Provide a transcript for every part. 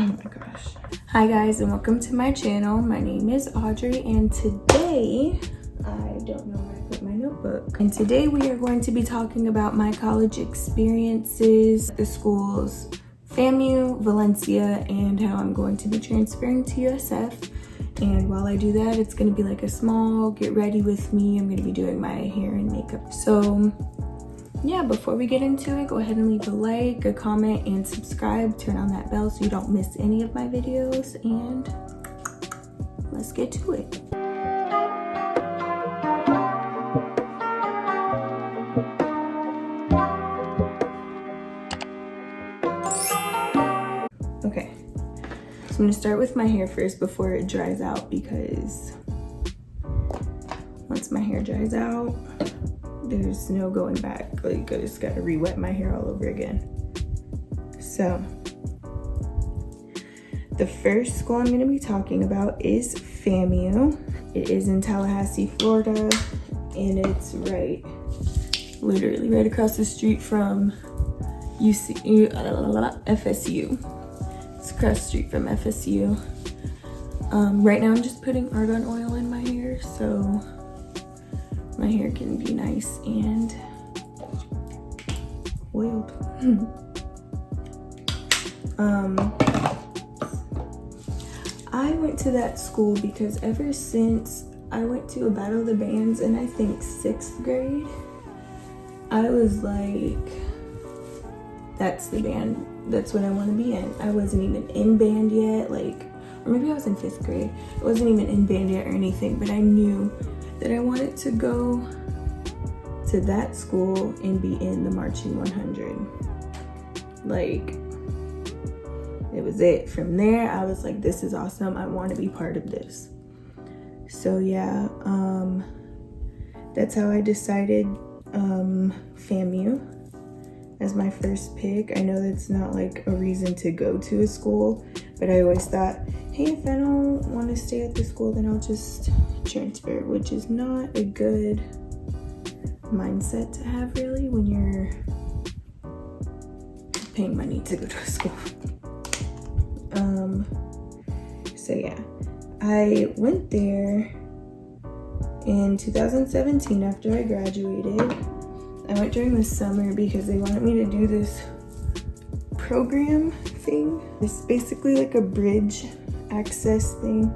Oh my gosh. Hi guys, and welcome to my channel. My name is Audrey, and today, I don't know where I put my notebook. And today we are going to be talking about my college experiences, the schools FAMU, Valencia, and how I'm going to be transferring to USF. And while I do that, it's gonna be like a small get ready with me. I'm gonna be doing my hair and makeup. So yeah, before we get into it, go ahead and leave a like, a comment, and subscribe. Turn on that bell so you don't miss any of my videos, and let's get to it. Okay, so I'm gonna start with my hair first before it dries out, because once my hair dries out, there's no going back. Like, I just gotta re-wet my hair all over again. So the first school I'm gonna be talking about is FAMU. It is in Tallahassee, Florida, and it's literally right across the street from FSU. It's across the street from FSU. Right now I'm just putting argan oil in my hair, so my hair can be nice and oiled. I went to that school because ever since I went to a Battle of the Bands in I think 6th grade, I was like, that's the band, that's what I want to be in. I wasn't even in band yet, or maybe I was in 5th grade. I wasn't even in band yet or anything, but I knew that I wanted to go to that school and be in the Marching 100. It was it. From there, I was like, this is awesome. I want to be part of this. So yeah, that's how I decided FAMU as my first pick. I know that's not like a reason to go to a school, but I always thought, hey, if I don't want to stay at the school, then I'll just transfer, which is not a good mindset to have really when you're paying money to go to a school. So yeah, I went there in 2017 after I graduated. I went during the summer because they wanted me to do this program thing. It's basically like a bridge access thing,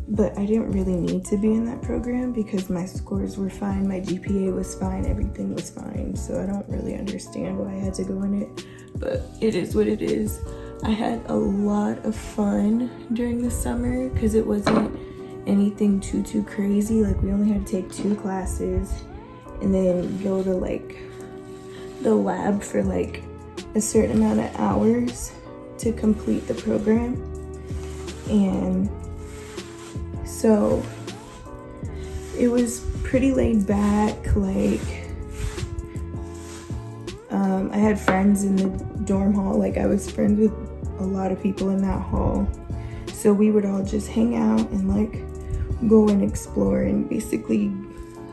but I didn't really need to be in that program because my scores were fine, my GPA was fine, everything was fine. So I don't really understand why I had to go in it, but it is what it is. I had a lot of fun during the summer because it wasn't anything too crazy. Like, we only had to take 2 classes and then go to the lab for a certain amount of hours to complete the program. And so it was pretty laid back. I had friends in the dorm hall. I was friends with a lot of people in that hall, so we would all just hang out and go and explore and basically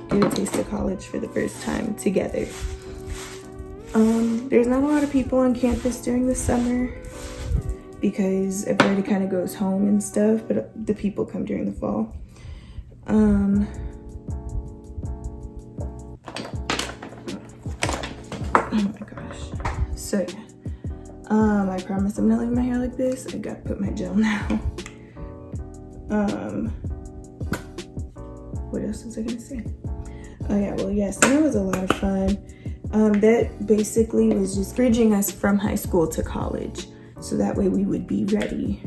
get a taste of college for the first time together. There's not a lot of people on campus during the summer because everybody kind of goes home and stuff, but the people come during the fall. Oh my gosh. So yeah, I promise I'm not leaving my hair like this. I gotta put my gel now. What else was I gonna say? Oh yeah, well yes, that was a lot of fun. That basically was just bridging us from high school to college, so that way we would be ready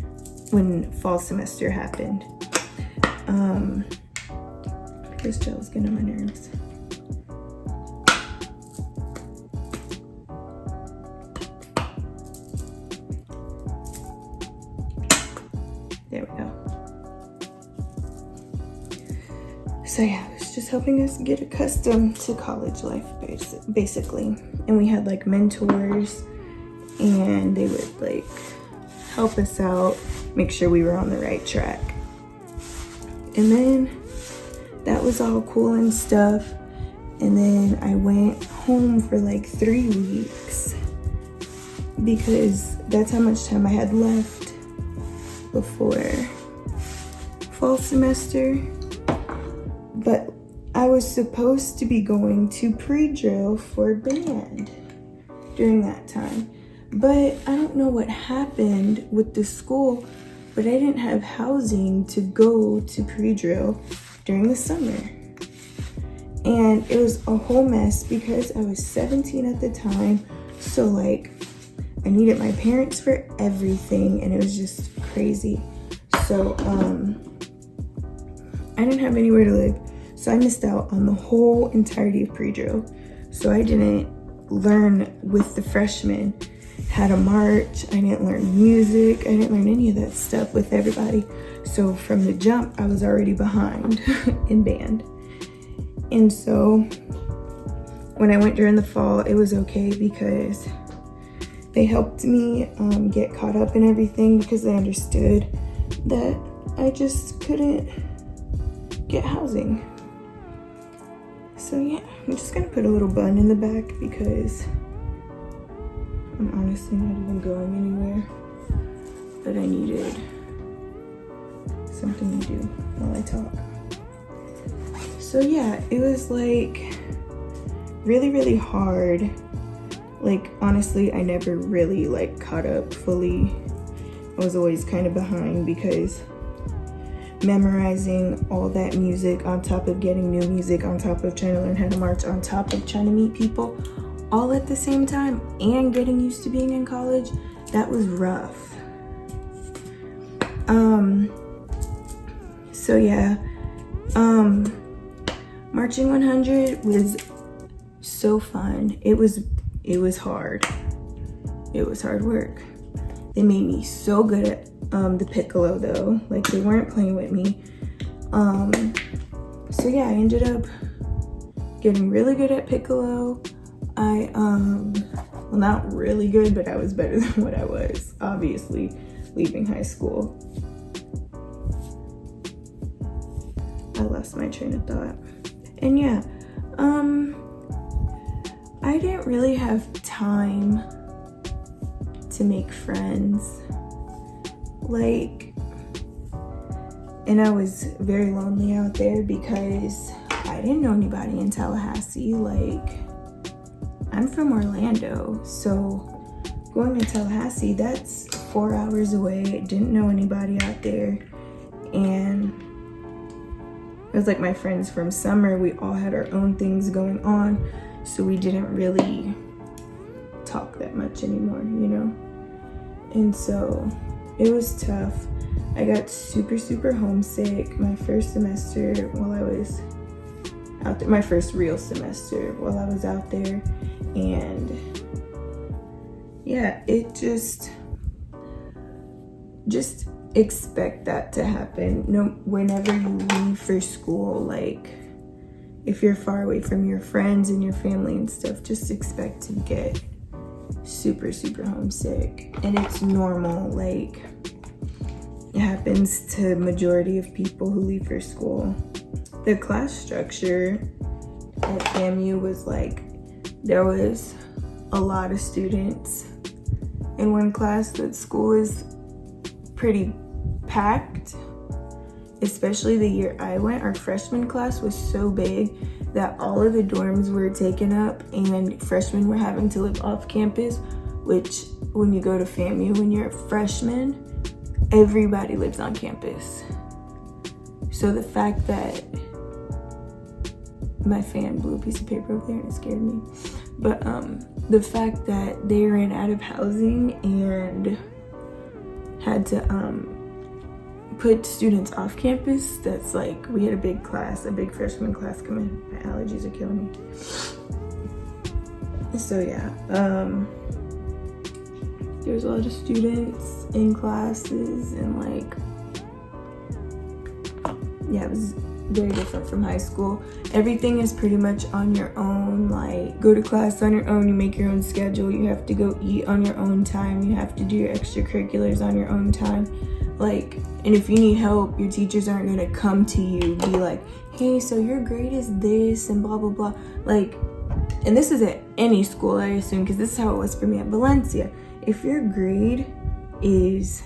when fall semester happened. This gel is getting on my nerves. There we go. So yeah, it was just helping us get accustomed to college life, basically. And we had mentors, and they would help us out, make sure we were on the right track. And then that was all cool and stuff. And then I went home for 3 weeks. because that's how much time I had left before fall semester. But I was supposed to be going to pre-drill for band during that time. But I don't know what happened with the school, but I didn't have housing to go to pre-drill during the summer. And it was a whole mess because I was 17 at the time. So like, I needed my parents for everything, and it was just crazy. So I didn't have anywhere to live. So I missed out on the whole entirety of pre-drill. So I didn't learn with the freshmen how to march. I didn't learn music. I didn't learn any of that stuff with everybody. So from the jump, I was already behind in band. And so when I went during the fall, it was okay because they helped me get caught up in everything, because they understood that I just couldn't get housing. So yeah, I'm just gonna put a little bun in the back because I'm honestly not even going anywhere, but I needed something to do while I talk. So yeah, it was like really, really hard. Like honestly, I never really like caught up fully. I was always kind of behind because memorizing all that music on top of getting new music, on top of trying to learn how to march, on top of trying to meet people all at the same time, and getting used to being in college, that was rough. So yeah, Marching 100 was so fun. It was hard. It was hard work. They made me so good at the piccolo though. Like they weren't playing with me. So yeah, I ended up getting really good at piccolo. I well, not really good, but I was better than what I was, obviously, leaving high school. I lost my train of thought. And yeah, I didn't really have time to make friends. Like, and I was very lonely out there because I didn't know anybody in Tallahassee. Like, I'm from Orlando, so going to Tallahassee, that's 4 hours away. Didn't know anybody out there. And it was like my friends from summer, we all had our own things going on, so we didn't really talk that much anymore, you know? And so it was tough. I got super, super homesick my first semester while I was out there, my first real semester while I was out there. And yeah, it just expect that to happen. No, whenever you leave for school, like if you're far away from your friends and your family and stuff, just expect to get super, super homesick. And it's normal. Like, it happens to majority of people who leave for school. The class structure at FAMU was like, there was a lot of students in one class. That school is pretty packed, especially the year I went. Our freshman class was so big that all of the dorms were taken up and freshmen were having to live off campus, which when you go to FAMU, when you're a freshman, everybody lives on campus. So the fact that my fan blew a piece of paper over there and it scared me. But the fact that they ran out of housing and had to put students off campus, that's like, we had a big freshman class come in. My allergies are killing me. So yeah, there's a lot of students in classes, and like, yeah, it was very different from high school. Everything is pretty much on your own. Like, go to class on your own, you make your own schedule, you have to go eat on your own time, you have to do your extracurriculars on your own time. Like, and if you need help, your teachers aren't gonna come to you, be like, hey, so your grade is this and blah blah blah. Like, and this is at any school, I assume, because this is how it was for me at Valencia. If your grade is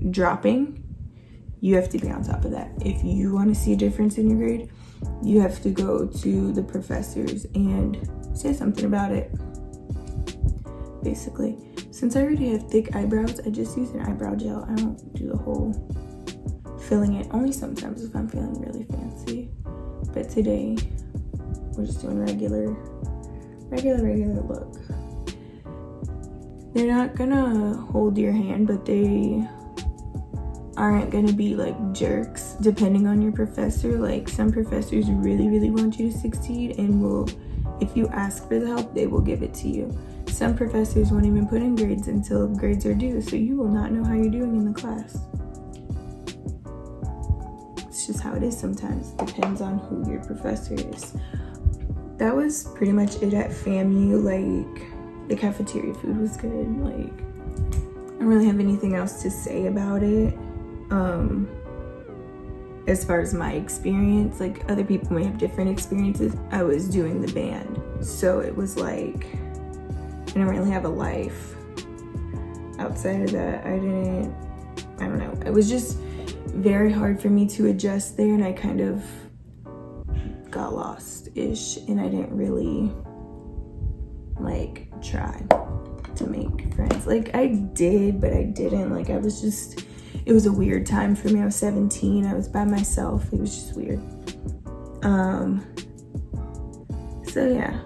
dropping, you have to be on top of that. If you want to see a difference in your grade, you have to go to the professors and say something about it. Basically, since I already have thick eyebrows, I just use an eyebrow gel. I don't do the whole filling it, only sometimes if I'm feeling really fancy. But today, we're just doing regular look. They're not gonna hold your hand, but they aren't gonna be like jerks depending on your professor. Like, some professors really want you to succeed and will, if you ask for the help, they will give it to you. Some professors won't even put in grades until grades are due, so you will not know how you're doing in the class. It's just how it is sometimes. Depends on who your professor is. That was pretty much it at FAMU. Like, the cafeteria food was good. Like, I don't really have anything else to say about it. As far as my experience, like, other people may have different experiences. I was doing the band, so it was like, I didn't really have a life outside of that. I don't know. It was just very hard for me to adjust there, and I kind of got lost-ish, and I didn't really like try to make friends. Like, I did, but I didn't. Like, I was just, it was a weird time for me. I was 17, I was by myself. It was just weird. So yeah.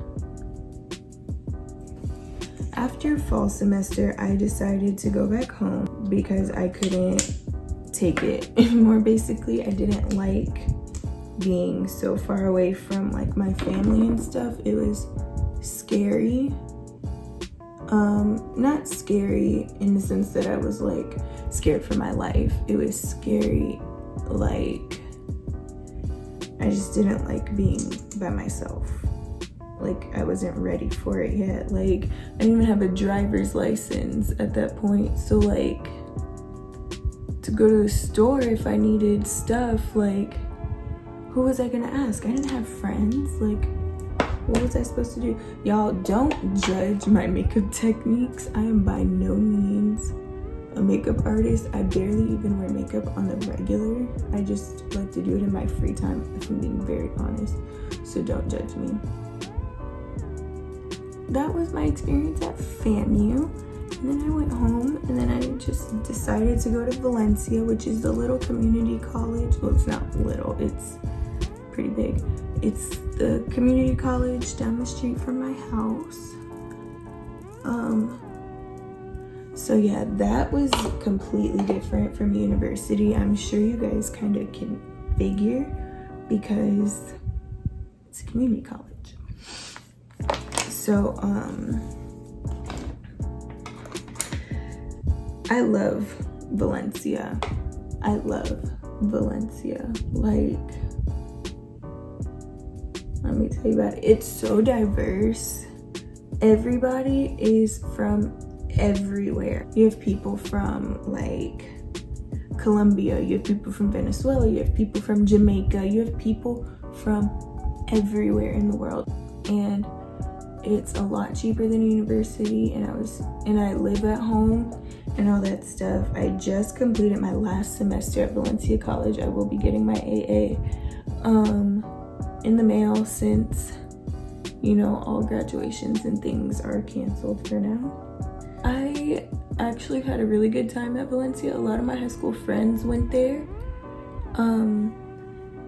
After fall semester, I decided to go back home because I couldn't take it anymore. Basically, I didn't like being so far away from like my family and stuff. It was scary. Not scary in the sense that I was like scared for my life. It was scary, like, I just didn't like being by myself. Like, I wasn't ready for it yet. Like, I didn't even have a driver's license at that point. So like, to go to the store if I needed stuff, like, who was I gonna ask? I didn't have friends. Like, what was I supposed to do? Y'all, don't judge my makeup techniques. I am by no means a makeup artist. I barely even wear makeup on the regular. I just like to do it in my free time, if I'm being very honest. So don't judge me. That was my experience at FAMU. And then I went home, and then I just decided to go to Valencia, which is the little community college. Well, it's not little, it's pretty big. It's the community college down the street from my house. So yeah, that was completely different from university. I'm sure you guys kind of can figure, because it's a community college. So I love Valencia. I love Valencia. Like, let me tell you about it. It's so diverse. Everybody is from everywhere. You have people from like Colombia, you have people from Venezuela, you have people from Jamaica, you have people from everywhere in the world. And it's a lot cheaper than university, and I live at home and all that stuff. I just completed my last semester at Valencia College. I will be getting my AA in the mail, since, you know, all graduations and things are canceled for now. I actually had a really good time at Valencia. A lot of my high school friends went there.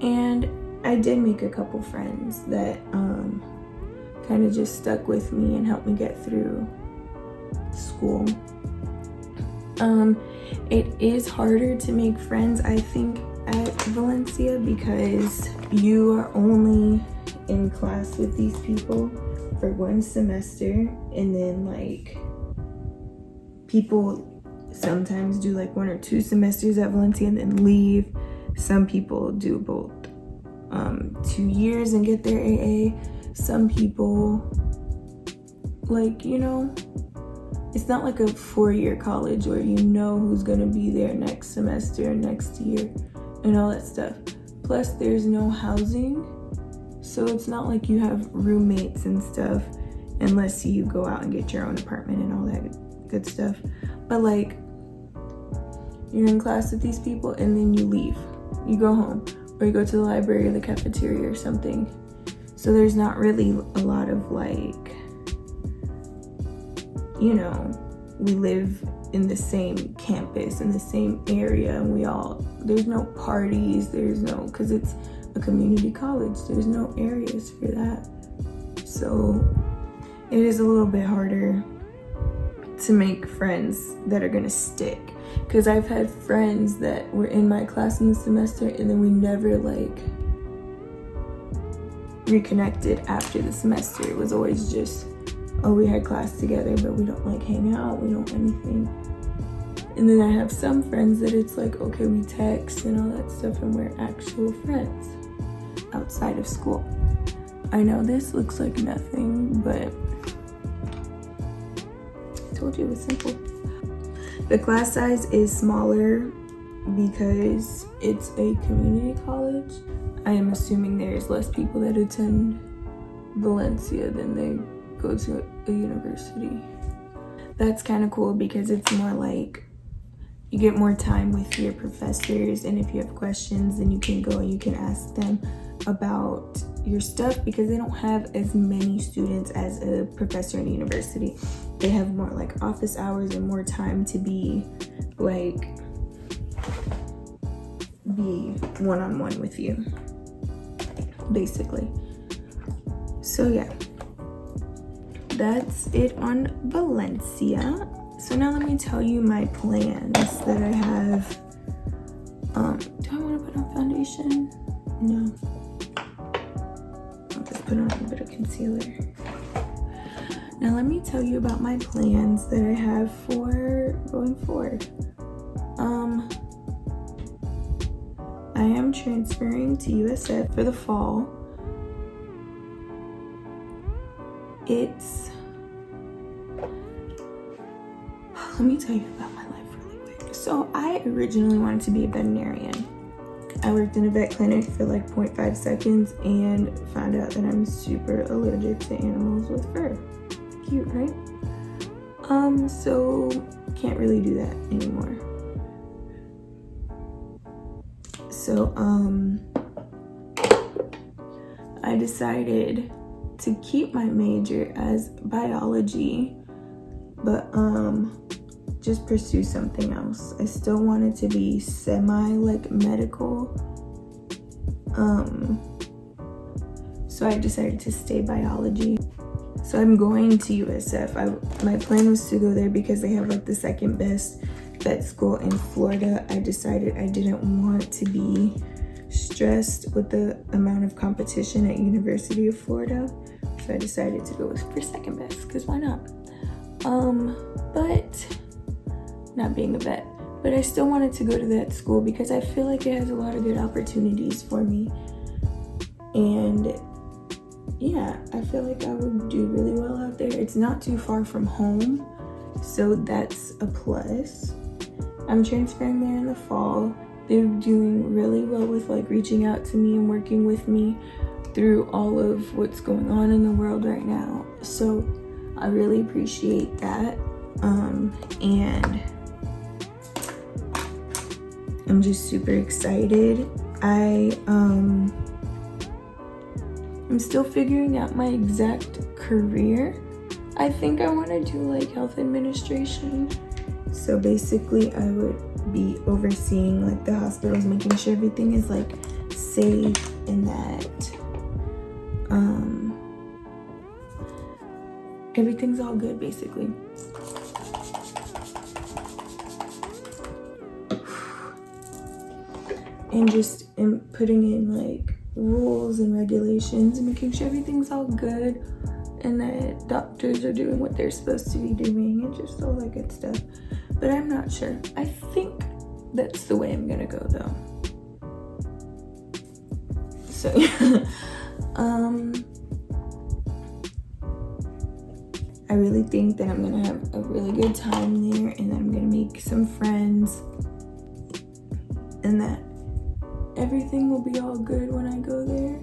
And I did make a couple friends that kind of just stuck with me and helped me get through school. It is harder to make friends, I think, at Valencia, because you are only in class with these people for one semester, and then like, people sometimes do like 1 or 2 semesters at Valencia and then leave. Some people do both 2 years and get their AA. Some people, like, you know, it's not like a 4-year college where you know who's gonna be there next semester, next year, and all that stuff. Plus, there's no housing, so it's not like you have roommates and stuff unless you go out and get your own apartment and all that good stuff. But like, you're in class with these people and then you leave, you go home, or you go to the library or the cafeteria or something. So there's not really a lot of like, you know, we live in the same campus, in the same area, and there's no parties, because it's a community college, there's no areas for that. So it is a little bit harder to make friends that are gonna stick. Because I've had friends that were in my class in the semester and then we never like reconnected after the semester. It was always just, oh, we had class together, but we don't like hang out, we don't anything. And then I have some friends that it's like, okay, we text and all that stuff and we're actual friends outside of school. I know this looks like nothing, but I told you it was simple. The class size is smaller because it's a community college. I am assuming there's less people that attend Valencia than they go to a university. That's kind of cool because it's more like you get more time with your professors, and if you have questions then you can go and you can ask them about your stuff, because they don't have as many students as a professor in a university. They have more like office hours and more time to be one-on-one with you, basically. So yeah, that's it on Valencia. So now let me tell you my plans that I have. Do I want to put on foundation? No. I'll just put on a bit of concealer. Now let me tell you about my plans that I have for going forward. I am transferring to USF for the fall. Let me tell you about my life really quick. So I originally wanted to be a veterinarian. I worked in a vet clinic for like 0.5 seconds and found out that I'm super allergic to animals with fur. Cute, right? So can't really do that anymore. So I decided to keep my major as biology, but just pursue something else. I still wanted to be medical. So I decided to stay biology. So I'm going to USF. My plan was to go there because they have like the second best vet school in Florida. I decided I didn't want to be stressed with the amount of competition at University of Florida. So I decided to go for second best, because why not? But not being a vet, but I still wanted to go to that school because I feel like it has a lot of good opportunities for me. And yeah, I feel like I would do really well out there. It's not too far from home, so that's a plus. I'm transferring there in the fall. They're doing really well with like reaching out to me and working with me through all of what's going on in the world right now. So I really appreciate that. And I'm just super excited. I'm still figuring out my exact career. I think I want to do like health administration. So basically I would be overseeing like the hospitals, making sure everything is like safe and that everything's all good basically. And just putting in like rules and regulations and making sure everything's all good and that doctors are doing what they're supposed to be doing and just all that good stuff. But I'm not sure. I think that's the way I'm gonna go though. So I really think that I'm gonna have a really good time there and that I'm gonna make some friends and that everything will be all good when I go there.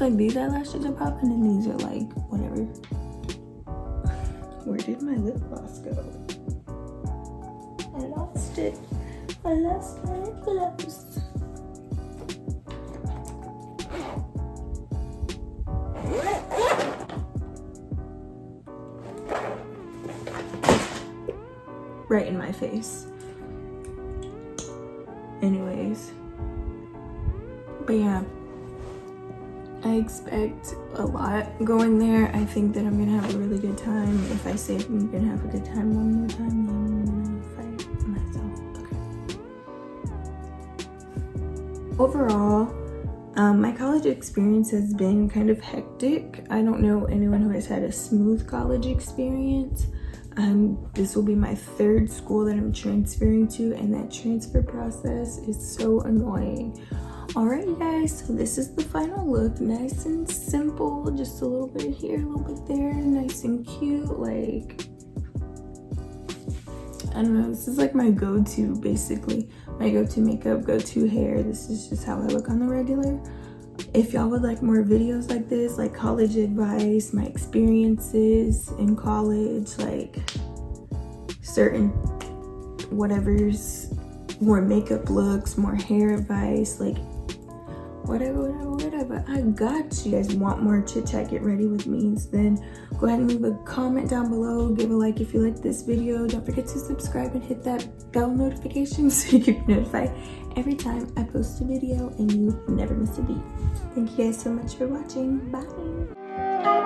like these eyelashes are popping and these are like whatever. Where did my lip gloss go? I lost it. I lost my lip gloss. Right in my face. Anyways. But yeah. I expect a lot going there. I think that I'm gonna have a really good time. If I say I'm gonna have a good time one more time, then I'm gonna fight myself. Okay. Overall, my college experience has been kind of hectic. I don't know anyone who has had a smooth college experience. This will be my 3rd school that I'm transferring to, and that transfer process is so annoying. Alright, you guys, so this is the final look. Nice and simple, just a little bit here, a little bit there, nice and cute. Like, I don't know, this is like my go-to, basically. My go-to makeup, go-to hair. This is just how I look on the regular. If y'all would like more videos like this, like college advice, my experiences in college, like certain whatever's, more makeup looks, more hair advice, like whatever, I got you. Guys want more chit chat, get ready with me, then go ahead and leave a comment down below, give a like if you like this video. Don't forget to subscribe and hit that bell notification so you get notified every time I post a video and you never miss a beat. Thank you guys so much for watching. Bye.